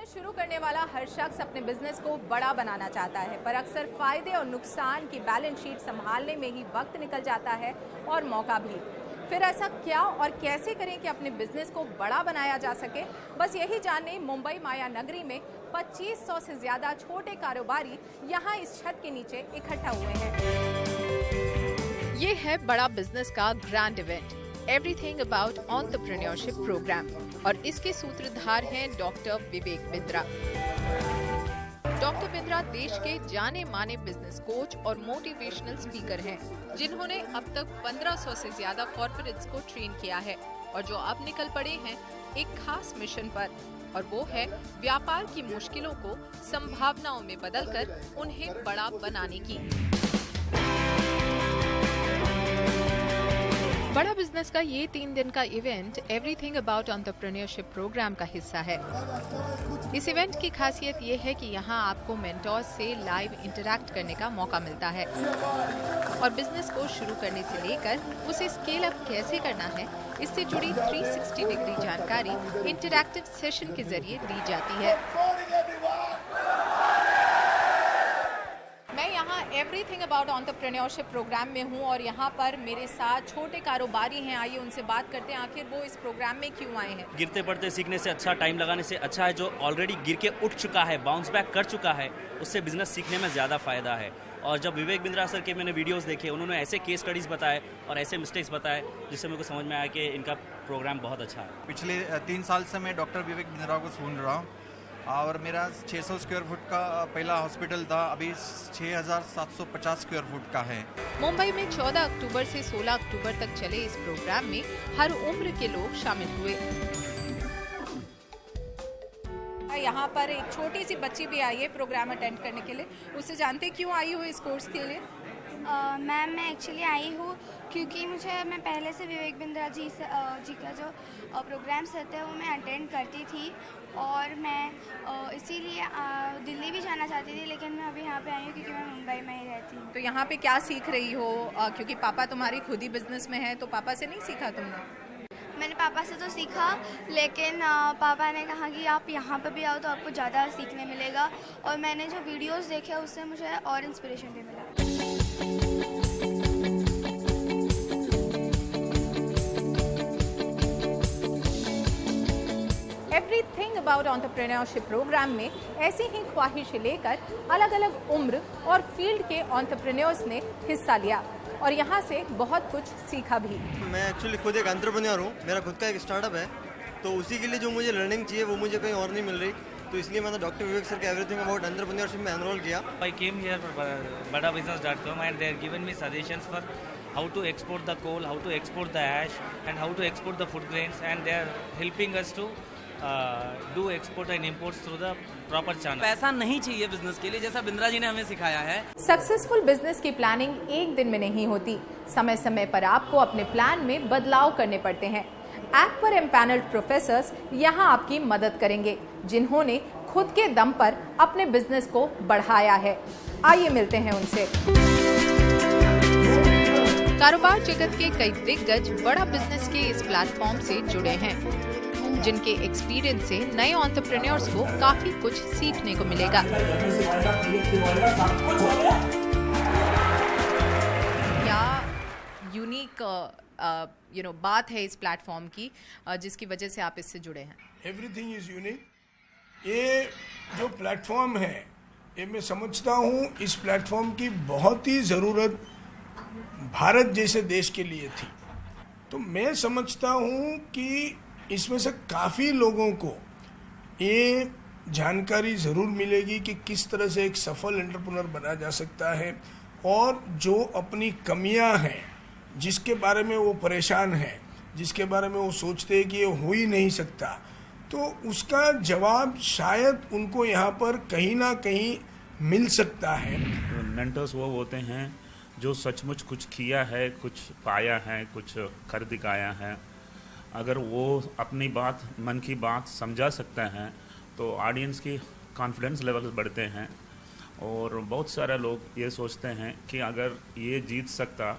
Business शुरू करने वाला हर शख्स अपने बिजनेस को बड़ा बनाना चाहता है, पर अक्सर फायदे और नुकसान की बैलेंस शीट संभालने में ही वक्त निकल जाता है और मौका भी। फिर ऐसा क्या और कैसे करें कि अपने बिजनेस को बड़ा बनाया जा सके, बस यही जानने मुंबई माया नगरी में 2500 से ज्यादा छोटे कारोबारी यहाँ इस छत के नीचे इकट्ठा हुए हैं। ये है बड़ा बिजनेस का grand event, everything about entrepreneurship programme, और इसके सूत्रधार हैं डॉक्टर विवेक बिंद्रा। डॉक्टर बिंद्रा देश के जाने माने बिजनेस कोच और मोटिवेशनल स्पीकर हैं, जिन्होंने अब तक 1500 से ज्यादा कॉर्पोरेट्स को ट्रेन किया है और जो अब निकल पड़े हैं एक खास मिशन पर, और वो है व्यापार की मुश्किलों को संभावनाओं में बदलकर उन्हें बड़ा बनाने की। बड़ा बिजनेस का ये 3 दिन का event everything about entrepreneurship programme का हिस्सा है। इस इवेंट की खासियत ये है कि यहाँ आपको मेंटोर्स से लाइव इंटरैक्ट करने का मौका मिलता है और बिजनेस को शुरू करने से लेकर उसे स्केल अप कैसे करना है, इससे जुड़ी 360 डिग्री जानकारी इंटरैक्टिव सेशन के जरिए दी जाती है। मैं यहाँ एवरीथिंग अबाउट एंटरप्रेन्योरशिप प्रोग्राम में हूँ और यहाँ पर मेरे साथ छोटे कारोबारी हैं। आइए उनसे बात करते हैं, आखिर वो इस प्रोग्राम में क्यों आए हैं। गिरते पड़ते सीखने से अच्छा, टाइम लगाने से अच्छा है जो ऑलरेडी गिर के उठ चुका है, बाउंस बैक कर चुका है, उससे बिजनेस सीखने में ज़्यादा फायदा है। और जब विवेक बिंद्रा सर के मैंने वीडियोस देखे, उन्होंने ऐसे केस स्टडीज़ बताए और ऐसे मिस्टेक्स बताए जिससे मेरे को समझ में आया कि इनका प्रोग्राम बहुत अच्छा है। पिछले 3 साल से मैं डॉक्टर विवेक बिंद्रा को सुन रहा हूँ और मेरा 600 स्क्वायर फुट का पहला हॉस्पिटल था, अभी 6750 स्क्वायर फुट का है। मुंबई में 14 अक्टूबर से 16 अक्टूबर तक चले इस प्रोग्राम में हर उम्र के लोग शामिल हुए। यहाँ पर एक छोटी सी बच्ची भी आई है प्रोग्राम अटेंड करने के लिए, उससे जानते क्यों आई हो इस कोर्स के लिए। मैम मैं एक्चुअली आई हूँ क्योंकि मैं पहले से विवेक बिंद्रा जी का जो प्रोग्राम्स रहते हैं वो मैं अटेंड करती थी और मैं इसीलिए दिल्ली भी जाना चाहती थी, लेकिन मैं अभी यहाँ पे आई हूँ क्योंकि मैं मुंबई में ही रहती हूँ। तो यहाँ पे क्या सीख रही हो, क्योंकि पापा तुम्हारी खुद ही बिजनेस में है, तो पापा से नहीं सीखा तुमने? मैंने पापा से तो सीखा, लेकिन पापा ने कहा कि आप यहाँ पर भी आओ तो आपको ज़्यादा सीखने मिलेगा, और मैंने जो वीडियोस देखे उससे मुझे और इंस्पिरेशन भी मिला। एवरीथिंग अबाउट एंटरप्रेन्योरशिप प्रोग्राम में ऐसी ही ख्वाहिश लेकर अलग अलग उम्र और फील्ड के एंटरप्रेन्योर्स ने हिस्सा लिया और यहाँ से बहुत कुछ सीखा भी। मैं एक्चुअली खुद एक एंटरप्रेन्योर हूँ, मेरा खुद का एक स्टार्टअप है, तो उसी के लिए जो मुझे लर्निंग चाहिए वो मुझे कहीं और नहीं मिल रही, तो इसलिए मैंने डॉक्टर विवेक सर के एवरीथिंग अबाउट एंटरप्रेन्योरशिप में एनरोल किया। I came here for badabusiness.com and they are given me suggestions for how to export the coal, how to export the ash and how to export the food grains, and they are helping us to do export and imports through the proper channel. पैसा नहीं चाहिए business के लिए, जैसा बिंद्रा जी ने हमें सिखाया है। सक्सेसफुल बिजनेस की प्लानिंग एक दिन में नहीं होती, समय समय पर आपको अपने प्लान में बदलाव करने पड़ते हैं। ऐप पर एम्पैनल्ड प्रोफेसर्स यहाँ आपकी मदद करेंगे, जिन्होंने खुद के दम पर अपने बिजनेस को बढ़ाया है। आइए मिलते हैं उनसे। कारोबार जगत के कई दिग्गज बड़ा बिजनेस के इस प्लेटफॉर्म से जुड़े हैं, जिनके एक्सपीरियंस से नए एंटरप्रेन्योर्स को काफी कुछ सीखने को मिलेगा। क्या यूनिक बात है इस प्लेटफॉर्म की जिसकी वजह से आप इससे जुड़े हैं? Everything is unique. ये जो प्लेटफॉर्म है, ये मैं समझता हूँ इस प्लेटफॉर्म की बहुत ही ज़रूरत भारत जैसे देश के लिए थी। तो मैं समझता हूँ कि इसमें से काफ़ी लोगों को ये जानकारी ज़रूर मिलेगी कि किस तरह से एक सफल एंटरप्रेन्योर बना जा सकता है, और जो अपनी कमियां हैं, जिसके बारे में वो परेशान हैं, जिसके बारे में वो सोचते हैं कि ये हो ही नहीं सकता, तो उसका जवाब शायद उनको यहाँ पर कहीं ना कहीं मिल सकता है। मेंटर्स वो होते हैं जो सचमुच कुछ किया है, कुछ पाया है, कुछ कर दिखाया है। अगर वो अपनी बात, मन की बात समझा सकता है तो ऑडियंस की कॉन्फिडेंस लेवल बढ़ते हैं, और बहुत सारे लोग ये सोचते हैं कि अगर ये जीत सकता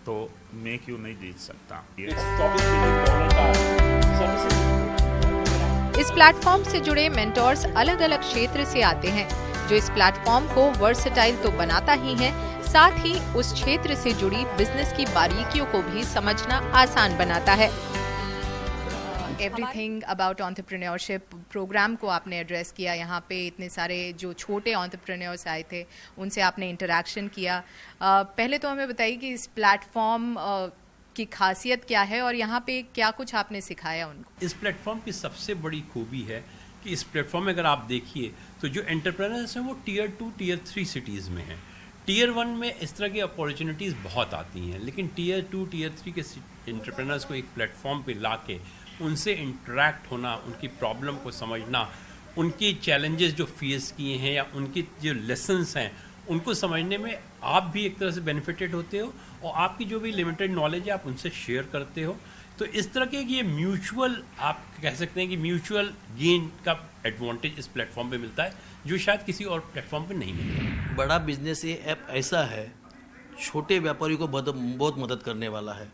तो मैं क्यों नहीं जीत सकता। इस प्लेटफॉर्म से जुड़े मेंटोर्स अलग अलग क्षेत्र से आते हैं, जो इस प्लेटफॉर्म को वर्सेटाइल तो बनाता ही है, साथ ही उस क्षेत्र से जुड़ी बिजनेस की बारीकियों को भी समझना आसान बनाता है। एवरीथिंग अबाउट एंटरप्रेन्योरशिप प्रोग्राम को आपने एड्रेस किया। यहाँ पे इतने सारे जो छोटे एंटरप्रेन्योर्स आए थे, उनसे आपने इंटरेक्शन किया। पहले तो हमें बताइए कि इस प्लेटफॉर्म की खासियत क्या है और यहाँ पे क्या कुछ आपने सिखाया उनको। इस प्लेटफॉर्म की सबसे बड़ी खूबी है कि इस प्लेटफॉर्म में अगर आप देखिए तो जो एंटरप्रेन्योर्स हैं वो टियर 2, टियर 3 सिटीज़ में हैं। टियर 1 में इस तरह की अपॉर्चुनिटीज़ बहुत आती हैं, लेकिन टियर 2, टियर 3 के एंटरप्रेन्योर्स को एक प्लेटफॉर्म पे ला के उनसे इंटरेक्ट होना, उनकी प्रॉब्लम को समझना, उनकी चैलेंजेस जो फेस किए हैं या उनकी जो लेसन्स हैं उनको समझने में आप भी एक तरह से बेनिफिटेड होते हो और आपकी जो भी लिमिटेड नॉलेज है आप उनसे शेयर करते हो। तो इस तरह के ये म्यूचुअल, आप कह सकते हैं कि म्यूचुअल गेन का एडवांटेज इस प्लेटफॉर्म पे मिलता है, जो शायद किसी और प्लेटफॉर्म पे नहीं मिलता। बड़ा बिजनेस ये ऐप ऐसा है, छोटे व्यापारी को बहुत मदद करने वाला है।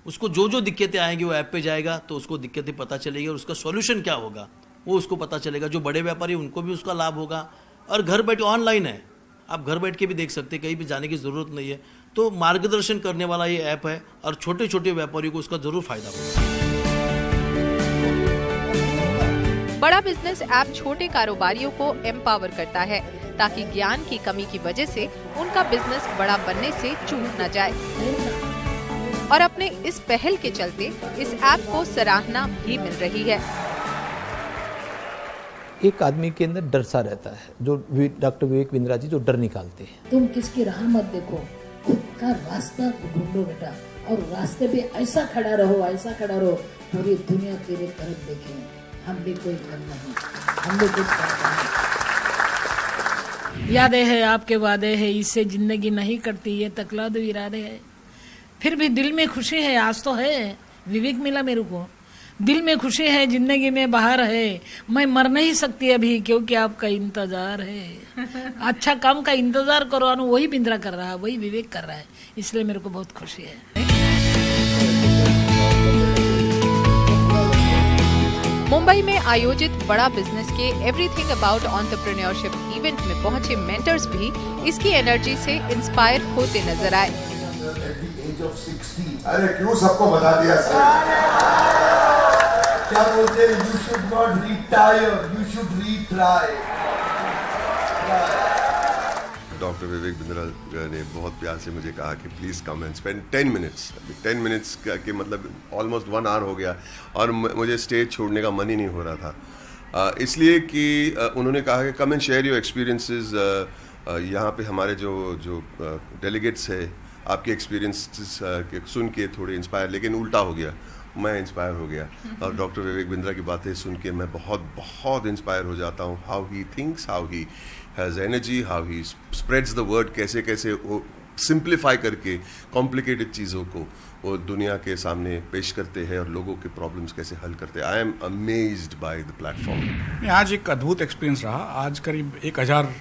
उसको जो जो दिक्कतें आएंगी वो ऐप पे जाएगा तो उसको दिक्कतें पता चलेगी और उसका सॉल्यूशन क्या होगा वो उसको पता चलेगा। जो बड़े व्यापारी उनको भी उसका लाभ होगा और घर बैठे ऑनलाइन है, आप घर बैठ के भी देख सकते हैं, कहीं भी जाने की ज़रूरत नहीं है। तो मार्गदर्शन करने वाला ये ऐप है और छोटे छोटे व्यापारियों को उसका ज़रूर फायदा होगा। बड़ा बिजनेस ऐप छोटे कारोबारियों को एम्पावर करता है ताकि ज्ञान की कमी की वजह से उनका बिजनेस बड़ा बनने से चूक न जाए। और अपने इस पहल के चलते इस ऐप को सराहना भी मिल रही है। एक आदमी के अंदर डर सा रहता है, जो डॉक्टर विवेक बिंद्रा जी जो डर निकालते हैं। तुम किसकी राह मत देखो, खुद का रास्ता ढूंढो बेटा, और रास्ते पे ऐसा खड़ा रहो, पूरी दुनिया तेरे तरफ देखे। हम भी कोई कम नहीं, हम भी कुछ करते नहीं। यादें है आपके वादे है, इससे जिंदगी नहीं कटती, ये तकला दो इरादे है। फिर भी दिल में खुशी है, आज तो है विवेक मिला मेरे को, दिल में खुशी है, जिंदगी में बाहर है। मैं मर नहीं सकती अभी क्योंकि आपका इंतजार है। अच्छा काम का इंतजार करो, वही बिंद्रा कर रहा है, वही विवेक कर रहा है, इसलिए मेरे को बहुत खुशी है। मुंबई में आयोजित बड़ा बिजनेस के एवरीथिंग अबाउट एंटरप्रेन्योरशिप इवेंट में पहुंचे मेंटर्स भी इसकी एनर्जी से इंस्पायर होते नजर आए। अरे क्यों सबको बता दिया सर? क्या बोलते हैं? You should not retire, you should retry. Doctor Vivek Bindra ने बहुत प्यार से मुझे कहा कि please come and spend 10 minutes. 10 minutes के मतलब ऑलमोस्ट 1 आवर हो गया और मुझे स्टेज छोड़ने का मन ही नहीं हो रहा था, इसलिए कि उन्होंने कहा कि come and share your experiences. यहाँ पे हमारे जो डेलीगेट्स है, आपके एक्सपीरियंसेस सुन के थोड़े इंस्पायर, लेकिन उल्टा हो गया, मैं इंस्पायर हो गया और डॉक्टर विवेक बिंद्रा की बातें सुन के मैं बहुत इंस्पायर हो जाता हूँ। How he thinks, how he has energy, how he spreads the word, कैसे वो सिंप्लीफाई करके कॉम्प्लिकेटेड चीज़ों को वो दुनिया के सामने पेश करते हैं और लोगों के प्रॉब्लम्स कैसे हल करते हैं। I am amazed by the platform. आज एक अद्भुत एक्सपीरियंस रहा। आज करीब 1000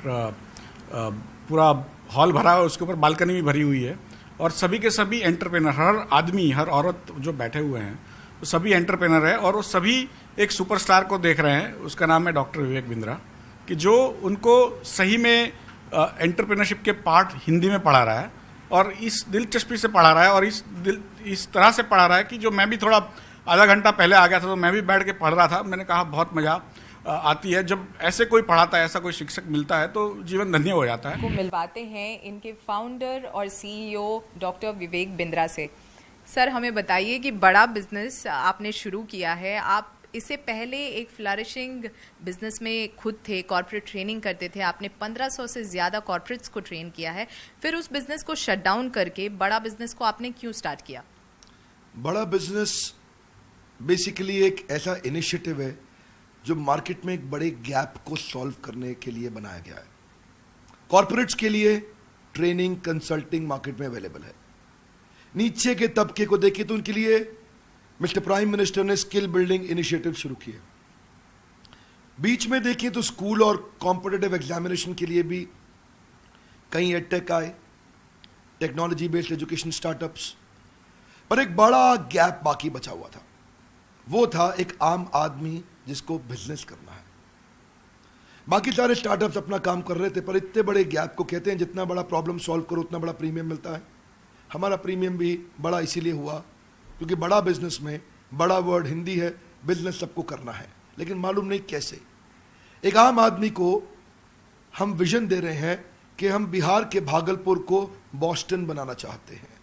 पूरा हॉल भरा है, उसके ऊपर बालकनी भी भरी हुई है और सभी के सभी एंटरप्रेनर, हर आदमी हर औरत जो बैठे हुए हैं वो सभी एंटरप्रेनर है और वो सभी एक सुपरस्टार को देख रहे हैं। उसका नाम है डॉक्टर विवेक बिंद्रा, कि जो उनको सही में एंटरप्रेनरशिप के पार्ट हिंदी में पढ़ा रहा है और इस दिलचस्पी से पढ़ा रहा है और इस तरह से पढ़ा रहा है कि जो मैं भी थोड़ा आधा घंटा पहले आ गया था तो मैं भी बैठ के पढ़ रहा था। मैंने कहा बहुत मज़ा आती है जब ऐसे कोई पढ़ाता है, ऐसा कोई शिक्षक मिलता है तो जीवन धन्य हो जाता है। को मिलवाते हैं इनके फाउंडर और सीईओ डॉक्टर विवेक बिंद्रा से। सर हमें बताइए कि बड़ा बिजनेस आपने शुरू किया है, आप इससे पहले एक फ्लरिशिंग बिजनेस में खुद थे, कॉर्पोरेट ट्रेनिंग करते थे, आपने 1500 से ज़्यादा कॉर्पोरेट्स को ट्रेन किया है, फिर उस बिजनेस को शट डाउन करके बड़ा बिजनेस को आपने क्यों स्टार्ट किया? बड़ा बिजनेस बेसिकली एक ऐसा इनिशिएटिव है जो मार्केट में एक बड़े गैप को सॉल्व करने के लिए बनाया गया है। कॉर्पोरेट्स के लिए ट्रेनिंग कंसल्टिंग मार्केट में अवेलेबल है। नीचे के तबके को देखिए तो उनके लिए मिस्टर प्राइम मिनिस्टर ने स्किल बिल्डिंग इनिशिएटिव शुरू किए। बीच में देखिए तो स्कूल और कॉम्पिटिटिव एग्जामिनेशन के लिए भी कई एडटेक आए, टेक्नोलॉजी बेस्ड एजुकेशन स्टार्टअप्स, पर एक बड़ा गैप बाकी बचा हुआ था। वो था एक आम आदमी जिसको बिजनेस करना है। बाकी सारे स्टार्टअप्स अपना काम कर रहे थे, पर इतने बड़े गैप को कहते हैं जितना बड़ा प्रॉब्लम सॉल्व करो उतना बड़ा प्रीमियम मिलता है। हमारा प्रीमियम भी बड़ा इसीलिए हुआ क्योंकि बड़ा बिजनेस में बड़ा वर्ड हिंदी है, बिजनेस सबको करना है, लेकिन मालूम नहीं कैसे। एक आम आदमी को हम विजन दे रहे हैं कि हम बिहार के भागलपुर को बॉस्टन बनाना चाहते हैं,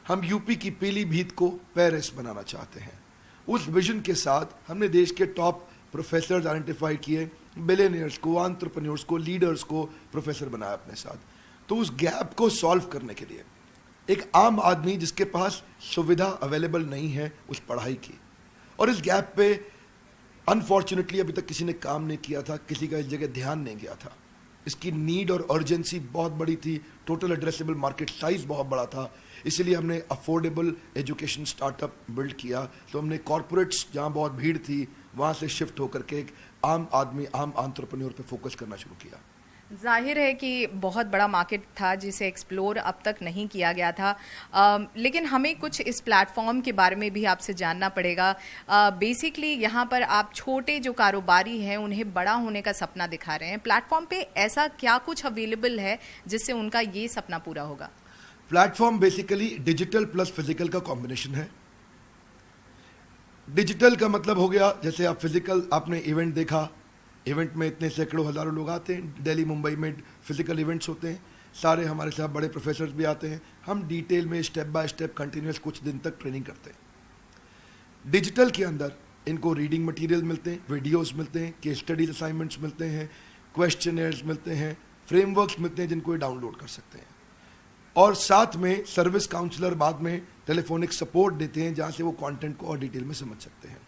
हम यूपी की पीलीभीत को पेरिस बनाना चाहते हैं। उस विजन के साथ हमने देश के टॉप प्रोफेसर आइडेंटिफाई किए, बिलियनियर्स को, एंटरप्रेन्योर्स को, लीडर्स को प्रोफेसर बनाया अपने साथ। तो उस गैप को सॉल्व करने के लिए एक आम आदमी जिसके पास सुविधा अवेलेबल नहीं है उस पढ़ाई की, और इस गैप पे अनफॉर्चुनेटली अभी तक किसी ने काम नहीं किया था, किसी का इस जगह ध्यान नहीं गया था। इसकी नीड और अर्जेंसी बहुत बड़ी थी, टोटल एड्रेसेबल मार्केट साइज बहुत बड़ा था, इसलिए हमने अफोर्डेबल एजुकेशन स्टार्टअप बिल्ड किया। तो हमने कॉर्पोरेट्स जहाँ बहुत भीड़ थी वहाँ से शिफ्ट होकर के एक आम आदमी, आम एंटरप्रेन्योर पे फोकस करना शुरू किया। जाहिर है कि बहुत बड़ा मार्केट था जिसे एक्सप्लोर अब तक नहीं किया गया था, लेकिन हमें कुछ इस प्लेटफॉर्म के बारे में भी आपसे जानना पड़ेगा। बेसिकली यहाँ पर आप छोटे जो कारोबारी हैं उन्हें बड़ा होने का सपना दिखा रहे हैं। प्लेटफॉर्म पे ऐसा क्या कुछ अवेलेबल है जिससे उनका ये सपना पूरा होगा? Platform basically digital plus physical का कॉम्बिनेशन है। डिजिटल का मतलब हो गया, जैसे आप फिजिकल, आपने इवेंट देखा, इवेंट में इतने सैकड़ों हजारों लोग आते हैं, दिल्ली मुंबई में फिजिकल इवेंट्स होते हैं, सारे हमारे साथ बड़े प्रोफेसर्स भी आते हैं, हम डिटेल में स्टेप बाय स्टेप कंटिन्यूस कुछ दिन तक ट्रेनिंग करते हैं। डिजिटल के अंदर इनको रीडिंग मटेरियल मिलते हैं, वीडियोस मिलते हैं, केस स्टडीज असाइनमेंट्स मिलते हैं, क्वेश्चनर्स मिलते हैं, फ्रेमवर्क्स मिलते हैं जिनको ये डाउनलोड कर सकते हैं, और साथ में सर्विस काउंसलर बाद में टेलीफोनिक सपोर्ट देते हैं जहाँ से वो कंटेंट को और डिटेल में समझ सकते हैं।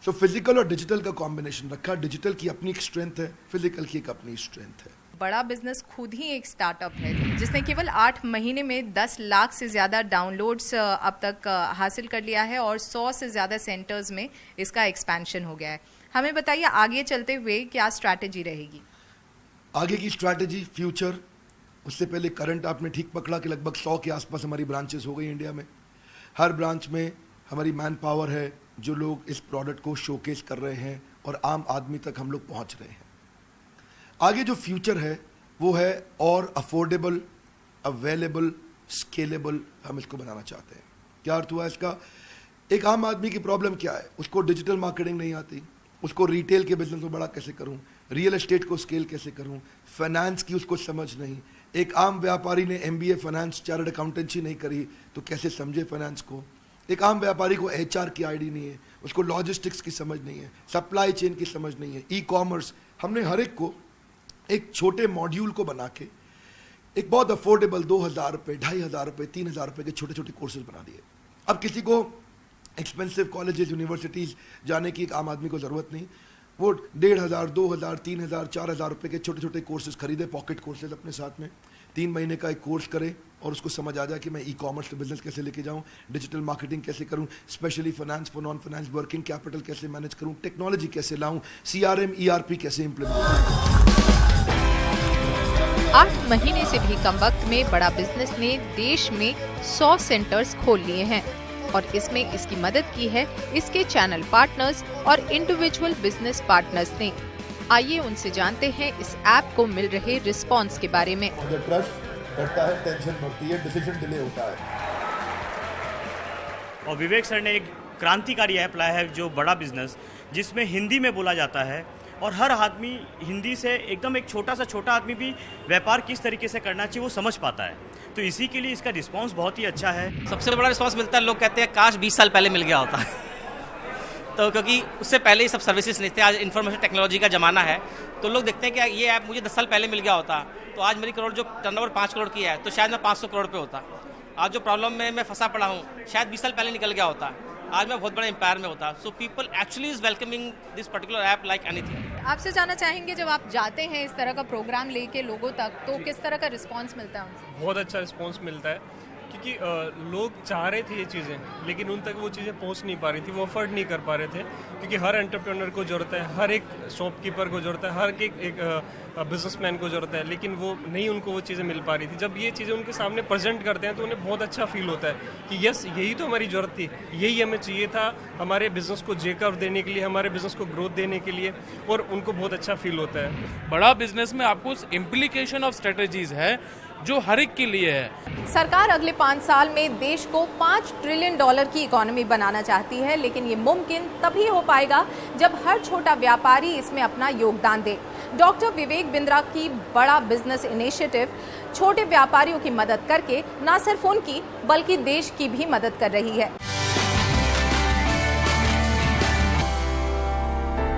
सो फिजिकल और डिजिटल का कॉम्बिनेशन रखा। डिजिटल की अपनी एक स्ट्रेंथ है, फिजिकल की एक अपनी स्ट्रेंथ है। बड़ा बिजनेस खुद ही एक स्टार्टअप है जिसने केवल 8 महीने में 10 लाख से ज़्यादा डाउनलोड्स अब तक हासिल कर लिया है और 100 से ज़्यादा सेंटर्स में इसका एक्सपेंशन हो गया है। हमें बताइए आगे चलते हुए क्या स्ट्रैटेजी रहेगी? आगे की स्ट्रैटेजी, फ्यूचर, उससे पहले करंट आपने ठीक पकड़ा कि लगभग 100 के आसपास हमारी ब्रांचेस हो गई इंडिया में। हर ब्रांच में हमारी मैन पावर है, जो लोग इस प्रोडक्ट को शोकेस कर रहे हैं और आम आदमी तक हम लोग पहुंच रहे हैं। आगे जो फ्यूचर है वो है और अफोर्डेबल, अवेलेबल, स्केलेबल हम इसको बनाना चाहते हैं। क्या अर्थ हुआ इसका? एक आम आदमी की प्रॉब्लम क्या है? उसको डिजिटल मार्केटिंग नहीं आती, उसको रिटेल के बिजनेस को बड़ा कैसे करूं, रियल एस्टेट को स्केल कैसे करूं, फाइनेंस की उसको समझ नहीं। एक आम व्यापारी ने MBA फाइनेंस, चार्टर्ड अकाउंटेंसी नहीं करी तो कैसे समझे फाइनेंस को। एक आम व्यापारी को HR की आईडी नहीं है, उसको लॉजिस्टिक्स की समझ नहीं है, सप्लाई चेन की समझ नहीं है, ई-कॉमर्स। हमने हर एक को एक छोटे मॉड्यूल को बना के एक बहुत अफोर्डेबल 2000 रुपये, 2500 रुपये, 3000 रुपये के छोटे छोटे कोर्सेज बना दिए। अब किसी को एक्सपेंसिव कॉलेजेस, यूनिवर्सिटीज़ जाने की एक आम आदमी को ज़रूरत नहीं, वो 1500, 2000, 3000, 4000 रुपये के छोटे छोटे कोर्सेज खरीदे, पॉकेट कोर्सेज अपने साथ में 3 महीने का एक कोर्स करे और उसको समझ आ जाए कि मैं ई-कॉमर्स से बिजनेस कैसे लेके जाऊं, डिजिटल मार्केटिंग कैसे करूं, specially finance for non finance, working capital कैसे मैनेज करूं, टेक्नोलॉजी कैसे लाऊं, CRM, ERP कैसे इम्प्लीमेंट करूं। 8 महीने से भी कम वक्त में बड़ा बिजनेस ने देश में 100 सेंटर्स खोल लिए हैं और इसमें इसकी मदद की है इसके चैनल पार्टनर्स और इंडिविजुअल बिजनेस पार्टनर्स ने। आइए उनसे जानते हैं इस ऐप को मिल रहे रिस्पॉन्स के बारे में। ट्रस्ट बढ़ता है, टेंशन बढ़ती है, डिसीजन डिले होता है। और विवेक सर ने एक क्रांतिकारी ऐप लाया है जो बड़ा बिजनेस, जिसमें हिंदी में बोला जाता है और हर आदमी हिंदी से, एकदम एक छोटा आदमी भी व्यापार किस तरीके से करना चाहिए वो समझ पाता है। तो इसी के लिए इसका रिस्पांस बहुत ही अच्छा है। सबसे बड़ा रिस्पांस मिलता है, लोग कहते हैं काश 20 साल पहले मिल गया होता तो क्योंकि उससे पहले ही सब सर्विसेज नहीं थे। आज इन्फॉर्मेशन टेक्नोलॉजी का ज़माना है, तो लोग देखते हैं कि ये ऐप मुझे 10 साल पहले मिल गया होता तो आज मेरी करोड़ जो टर्नओवर 5 करोड़ की है तो शायद मैं 500 करोड़ पे होता। आज जो प्रॉब्लम में मैं फंसा पड़ा हूँ शायद 20 साल पहले निकल गया होता, आज मैं बहुत बड़े एम्पायर में होता। So people actually is welcoming this particular app like anything. आपसे जानना चाहेंगे, जब आप जाते हैं इस तरह का प्रोग्राम लेके लोगों तक, तो किस तरह का रिस्पांस मिलता है उनसे? बहुत अच्छा रिस्पांस मिलता है, क्योंकि क्योंकि लोग चाह रहे थे ये चीज़ें, लेकिन उन तक वो चीज़ें पहुंच नहीं पा रही थी, वो अफोर्ड नहीं कर पा रहे थे, क्योंकि हर एंटरप्रेन्योर को ज़रूरत है, हर एक शॉपकीपर को ज़रूरत है, हर एक बिजनेसमैन को ज़रूरत है, लेकिन वो नहीं, उनको वो चीज़ें मिल पा रही थी। जब ये चीज़ें उनके सामने प्रेजेंट करते हैं तो उन्हें बहुत अच्छा फील होता है कि यस, यही तो हमारी ज़रूरत थी, यही हमें चाहिए था हमारे बिजनेस को जेकअप देने के लिए, हमारे बिजनेस को ग्रोथ देने के लिए, और उनको बहुत अच्छा फील होता है। बड़ा बिजनेस में आपको इम्प्लीकेशन ऑफ स्ट्रेटेजीज है जो हर एक के लिए है। सरकार अगले 5 साल में देश को $5 ट्रिलियन की इकोनॉमी बनाना चाहती है, लेकिन ये मुमकिन तभी हो पाएगा जब हर छोटा व्यापारी इसमें अपना योगदान दे। डॉक्टर विवेक बिंद्रा की बड़ा बिजनेस इनिशिएटिव छोटे व्यापारियों की मदद करके न सिर्फ उनकी बल्कि देश की भी मदद कर रही है।